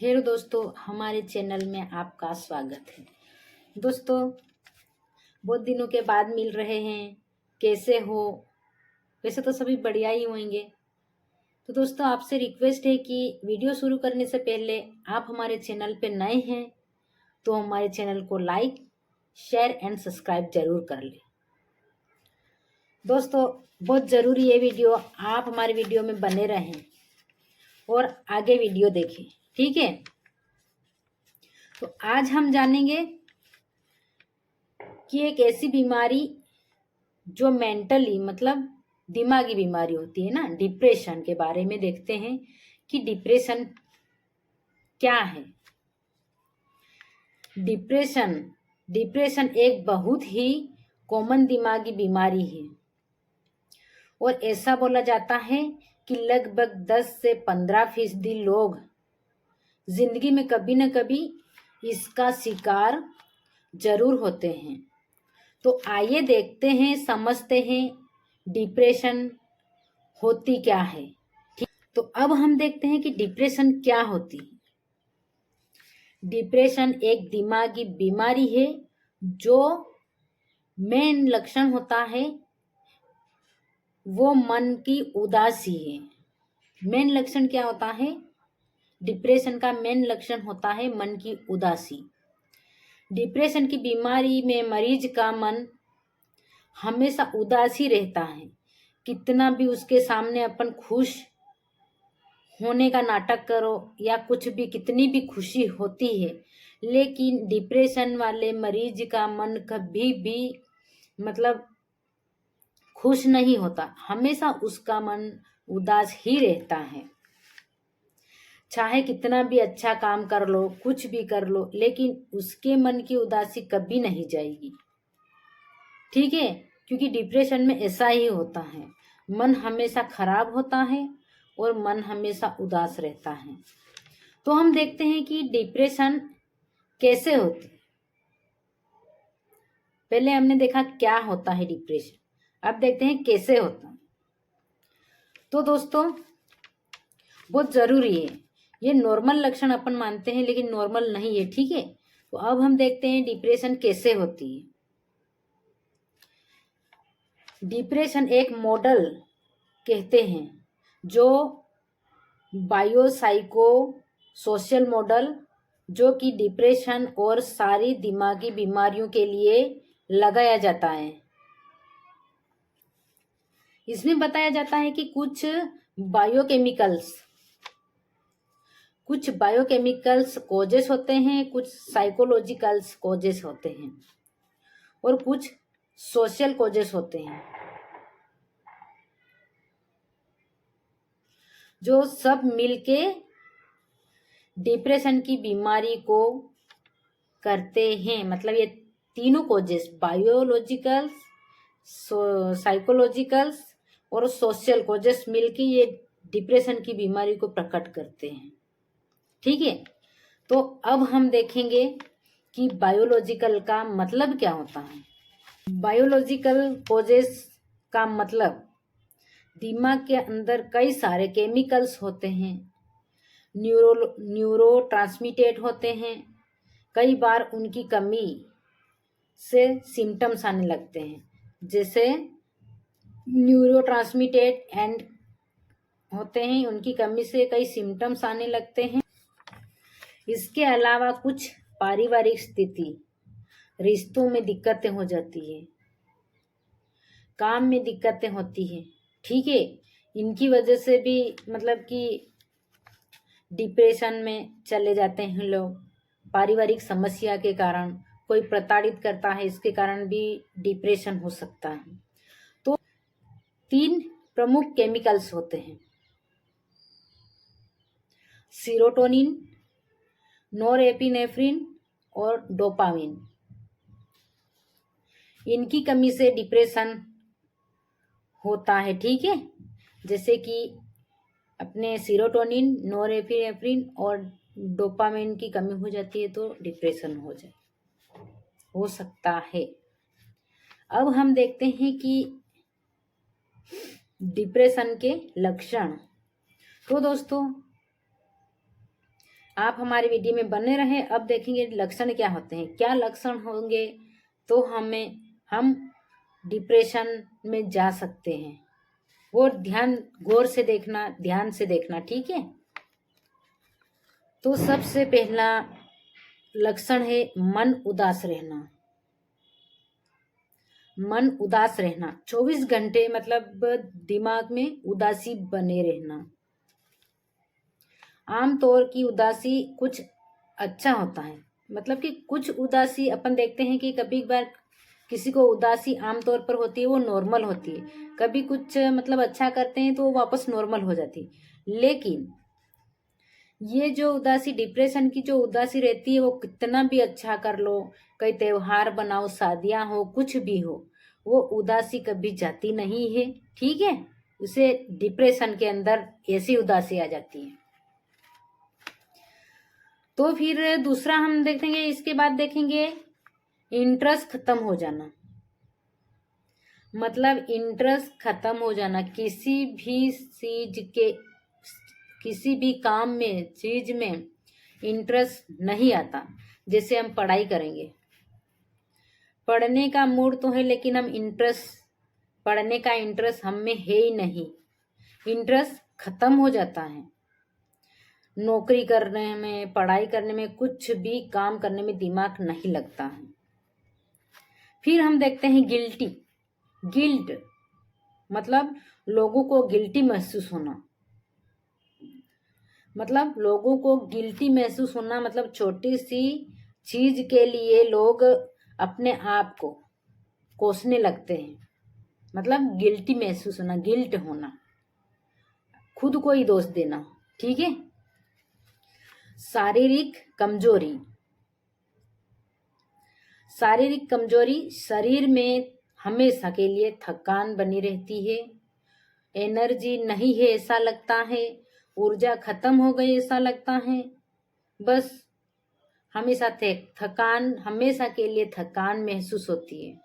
Hello दोस्तों, हमारे channel में आपका स्वागत है। दोस्तों, बहुत दिनों के बाद मिल रहे हैं। कैसे हो? वैसे तो सभी बढ़िया ही होंगे। तो दोस्तों, आपसे रिक्वेस्ट है कि वीडियो शुरू करने से पहले आप हमारे चैनल पे नए हैं तो हमारे चैनल को लाइक, शेयर एंड सब्सक्राइब जरूर कर लें। दोस्तों, बहुत ज़रूरी है वीडियो, आप हमारे वीडियो में बने रहें और आगे वीडियो देखें, ठीक है? तो आज हम जानेंगे कि एक ऐसी बीमारी जो मेंटली मतलब दिमागी बीमारी होती है ना, डिप्रेशन के बारे में देखते हैं कि डिप्रेशन क्या है। डिप्रेशन एक बहुत ही कॉमन दिमागी बीमारी है और ऐसा बोला जाता है कि लगभग 10 से 15% लोग जिंदगी में कभी न कभी इसका शिकार जरूर होते हैं। तो आइए देखते हैं, समझते हैं डिप्रेशन होती क्या है। ठीक, तो अब हम देखते हैं कि डिप्रेशन क्या होती है। डिप्रेशन एक दिमागी बीमारी है जो मेन लक्षण होता है वो मन की उदासी है। मेन लक्षण क्या होता है? डिप्रेशन का मेन लक्षण होता है मन की उदासी। डिप्रेशन की बीमारी में मरीज का मन हमेशा उदासी रहता है। कितना भी उसके सामने अपन खुश होने का नाटक करो या कुछ भी, कितनी भी खुशी होती है, लेकिन डिप्रेशन वाले मरीज का मन कभी भी मतलब खुश नहीं होता। हमेशा उसका मन उदास ही रहता है। चाहे कितना भी अच्छा काम कर लो, कुछ भी कर लो, लेकिन उसके मन की उदासी कभी नहीं जाएगी। ठीक है? क्योंकि डिप्रेशन में ऐसा ही होता है, मन हमेशा खराब होता है और मन हमेशा उदास रहता है। तो हम देखते हैं कि डिप्रेशन कैसे होती है। पहले हमने देखा क्या होता है डिप्रेशन, अब देखते हैं कैसे होता है। तो दोस्तों, बहुत जरूरी है, ये नॉर्मल लक्षण अपन मानते हैं लेकिन नॉर्मल नहीं है। ठीक है? तो अब हम देखते हैं डिप्रेशन कैसे होती है। डिप्रेशन एक मॉडल कहते हैं जो बायोसाइको सोशल मॉडल, जो कि डिप्रेशन और सारी दिमागी बीमारियों के लिए लगाया जाता है। इसमें बताया जाता है कि कुछ बायोकेमिकल्स कॉजेस होते हैं, कुछ साइकोलॉजिकल्स कॉजेस होते हैं और कुछ सोशल कॉजेस होते हैं, जो सब मिलके डिप्रेशन की बीमारी को करते हैं। मतलब ये तीनों कॉजेस, बायोलॉजिकल्स, साइकोलॉजिकल्स और सोशल कॉजेस मिलके ये डिप्रेशन की बीमारी को प्रकट करते हैं। ठीक है? तो अब हम देखेंगे कि बायोलॉजिकल का मतलब क्या होता है। बायोलॉजिकल कॉजेस का मतलब दिमाग के अंदर कई सारे केमिकल्स होते हैं, न्यूरो ट्रांसमिटेड होते हैं। कई बार उनकी कमी से सिम्टम्स आने लगते हैं, जैसे न्यूरो ट्रांसमिटेड एंड होते हैं, उनकी कमी से कई सिम्टम्स आने लगते हैं। इसके अलावा कुछ पारिवारिक स्थिति, रिश्तों में दिक्कतें हो जाती है, काम में दिक्कतें होती है। ठीक है? इनकी वजह से भी मतलब कि डिप्रेशन में चले जाते हैं लोग। पारिवारिक समस्या के कारण, कोई प्रताड़ित करता है, इसके कारण भी डिप्रेशन हो सकता है। तो 3 प्रमुख केमिकल्स होते हैं, सीरोटोनिन, नोरेपिनेफ्रिन और डोपामिन। इनकी कमी से डिप्रेशन होता है। ठीक है? जैसे कि अपने सीरोटोनिन, नोरेपिनेफ्रिन और डोपामिन की कमी हो जाती है तो डिप्रेशन हो सकता है। अब हम देखते हैं कि डिप्रेशन के लक्षण। तो दोस्तों, आप हमारे वीडियो में बने रहें। अब देखेंगे लक्षण क्या होते हैं, क्या लक्षण होंगे तो हम डिप्रेशन में जा सकते हैं। वो गौर से देखना, ध्यान से देखना, ठीक है। तो सबसे पहला लक्षण है मन उदास रहना। मन उदास रहना 24 घंटे, मतलब दिमाग में उदासी बने रहना। आमतौर की उदासी कुछ अच्छा होता है, मतलब कि कुछ उदासी अपन देखते हैं कि कभी बार किसी को उदासी आमतौर पर होती है, वो नॉर्मल होती है। कभी कुछ मतलब अच्छा करते हैं तो वो वापस नॉर्मल हो जाती है। लेकिन ये जो उदासी, डिप्रेशन की जो उदासी रहती है, वो कितना भी अच्छा कर लो, कई त्योहार बनाओ, शादियां हो, कुछ भी हो, वो उदासी कभी जाती नहीं है, ठीक है। उसे डिप्रेशन के अंदर ऐसी उदासी आ जाती है। तो फिर दूसरा हम देखेंगे, इसके बाद देखेंगे इंटरेस्ट खत्म हो जाना। मतलब इंटरेस्ट खत्म हो जाना, किसी भी काम में, चीज में इंटरेस्ट नहीं आता। जैसे हम पढ़ाई करेंगे, पढ़ने का मूड तो है, लेकिन पढ़ने का इंटरेस्ट हम में है ही नहीं, इंटरेस्ट खत्म हो जाता है। नौकरी करने में, पढ़ाई करने में, कुछ भी काम करने में दिमाग नहीं लगता है। फिर हम देखते हैं गिल्ट, मतलब लोगों को गिल्टी महसूस होना। मतलब लोगों को गिल्टी महसूस होना, मतलब छोटी सी चीज के लिए लोग अपने आप को कोसने लगते हैं। मतलब गिल्टी महसूस होना, गिल्ट होना, खुद को ही दोष देना, ठीक है। शारीरिक कमजोरी, शरीर में हमेशा के लिए थकान बनी रहती है, एनर्जी नहीं है ऐसा लगता है, ऊर्जा खत्म हो गई ऐसा लगता है। बस हमेशा थकान, हमेशा के लिए थकान महसूस होती है।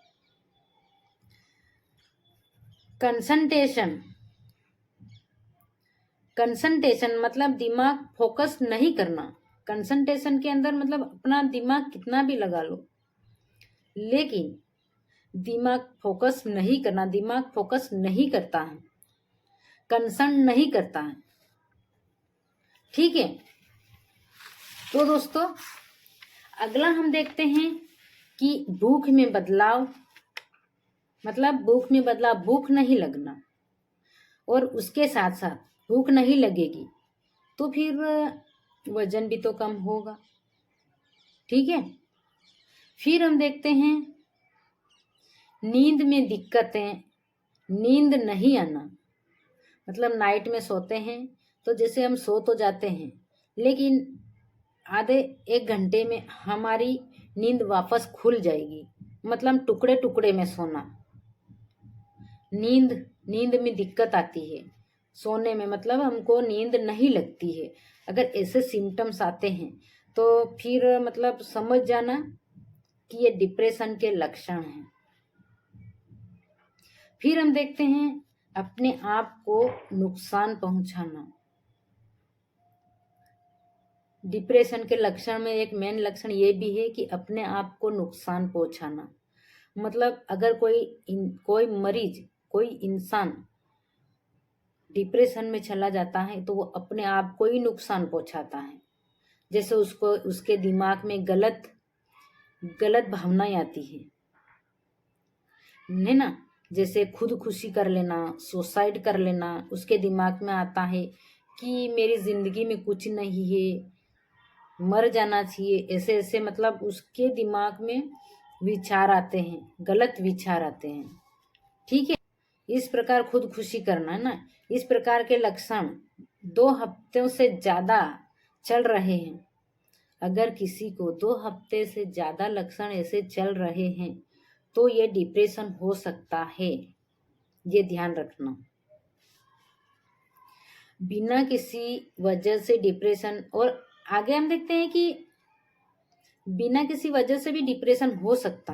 कंसंट्रेशन मतलब दिमाग फोकस नहीं करना। कंसंट्रेशन के अंदर मतलब अपना दिमाग कितना भी लगा लो, लेकिन दिमाग फोकस नहीं करना, दिमाग फोकस नहीं करता है, कंसर्न नहीं करता है, ठीक है। तो दोस्तों अगला हम देखते हैं कि भूख में बदलाव, मतलब भूख नहीं लगना, और उसके साथ साथ भूख नहीं लगेगी तो फिर वजन भी तो कम होगा, ठीक है। फिर हम देखते हैं नींद में दिक्कतें, नींद नहीं आना। मतलब नाइट में सोते हैं तो जैसे हम सो तो जाते हैं, लेकिन आधे एक घंटे में हमारी नींद वापस खुल जाएगी। मतलब टुकड़े टुकड़े में सोना, नींद में दिक्कत आती है सोने में, मतलब हमको नींद नहीं लगती है। अगर ऐसे सिम्टम्स आते हैं तो फिर मतलब समझ जाना कि ये डिप्रेशन के लक्षण हैं। फिर हम देखते हैं अपने आप को नुकसान पहुंचाना। डिप्रेशन के लक्षण में एक मेन लक्षण ये भी है कि अपने आप को नुकसान पहुंचाना। मतलब अगर कोई मरीज, कोई इंसान डिप्रेशन में चला जाता है तो वो अपने आप को ही नुकसान पहुंचाता है। जैसे उसके दिमाग में गलत भावनाएं आती है ना। जैसे खुदकुशी कर लेना, सुसाइड कर लेना, उसके दिमाग में आता है कि मेरी जिंदगी में कुछ नहीं है, मर जाना चाहिए, ऐसे ऐसे मतलब उसके दिमाग में विचार आते हैं, गलत विचार आते हैं, ठीक है। इस प्रकार खुदकुशी करना है ना, इस प्रकार के लक्षण 2 हफ्तों से ज्यादा चल रहे हैं। अगर किसी को 2 हफ्ते से ज्यादा लक्षण ऐसे चल रहे हैं तो ये डिप्रेशन हो सकता है, ये ध्यान रखना। बिना किसी वजह से डिप्रेशन, और आगे हम देखते हैं कि बिना किसी वजह से भी डिप्रेशन हो सकता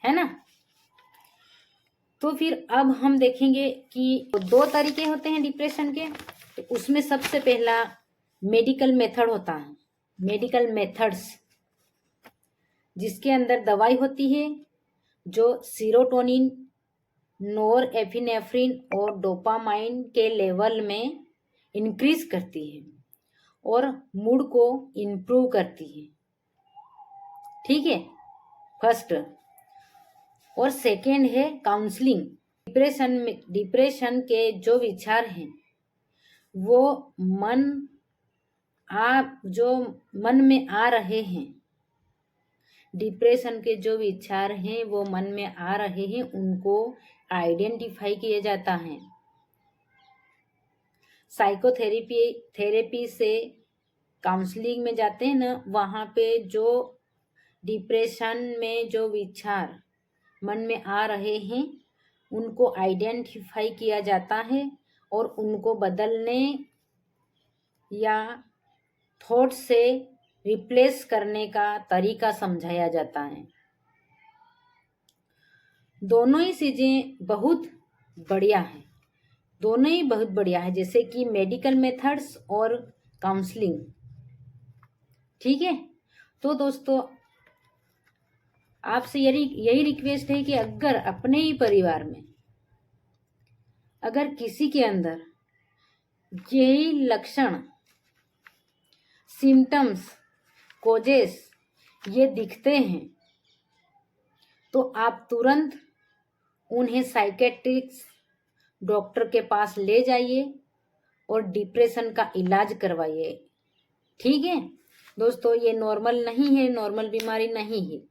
है ना। तो फिर अब हम देखेंगे कि 2 तरीके होते हैं डिप्रेशन के। तो उसमें सबसे पहला मेडिकल मेथड होता है, मेडिकल मेथड्स, जिसके अंदर दवाई होती है जो सीरोटोनिन, नोरएपिनेफ्रिन और डोपामाइन के लेवल में इंक्रीज करती है और मूड को इम्प्रूव करती है। ठीक है, फर्स्ट। और सेकेंड है काउंसलिंग। डिप्रेशन के जो विचार हैं वो जो मन में आ रहे हैं, डिप्रेशन के जो विचार हैं वो मन में आ रहे हैं, उनको आइडेंटिफाई किया जाता है। थेरेपी से काउंसलिंग में जाते हैं ना, वहाँ पे जो डिप्रेशन में जो विचार मन में आ रहे हैं उनको आइडेंटिफाई किया जाता है और उनको बदलने या थॉट से रिप्लेस करने का तरीका समझाया जाता है। दोनों ही चीज़ें बहुत बढ़िया है, दोनों ही बहुत बढ़िया है, जैसे कि मेडिकल मेथड्स और काउंसलिंग। ठीक है, तो दोस्तों आपसे यही रिक्वेस्ट है कि अगर अपने ही परिवार में अगर किसी के अंदर यही लक्षण, सिम्टम्स, कोजेस ये दिखते हैं तो आप तुरंत उन्हें साइकेट्रिस्ट डॉक्टर के पास ले जाइए और डिप्रेशन का इलाज करवाइए। ठीक है दोस्तों, ये नॉर्मल नहीं है, नॉर्मल बीमारी नहीं है,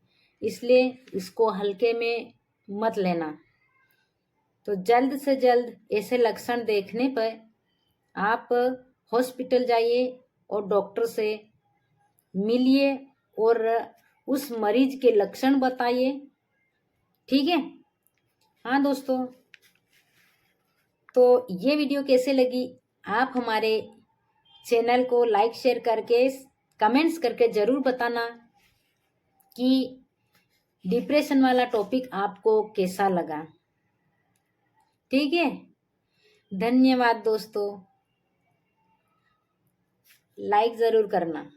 इसलिए इसको हल्के में मत लेना। तो जल्द से जल्द ऐसे लक्षण देखने पर आप हॉस्पिटल जाइए और डॉक्टर से मिलिए और उस मरीज के लक्षण बताइए। ठीक है, हाँ दोस्तों, तो ये वीडियो कैसे लगी आप हमारे चैनल को लाइक शेयर करके कमेंट्स करके ज़रूर बताना कि डिप्रेशन वाला टॉपिक आपको कैसा लगा। ठीक है, धन्यवाद दोस्तों, लाइक ज़रूर करना।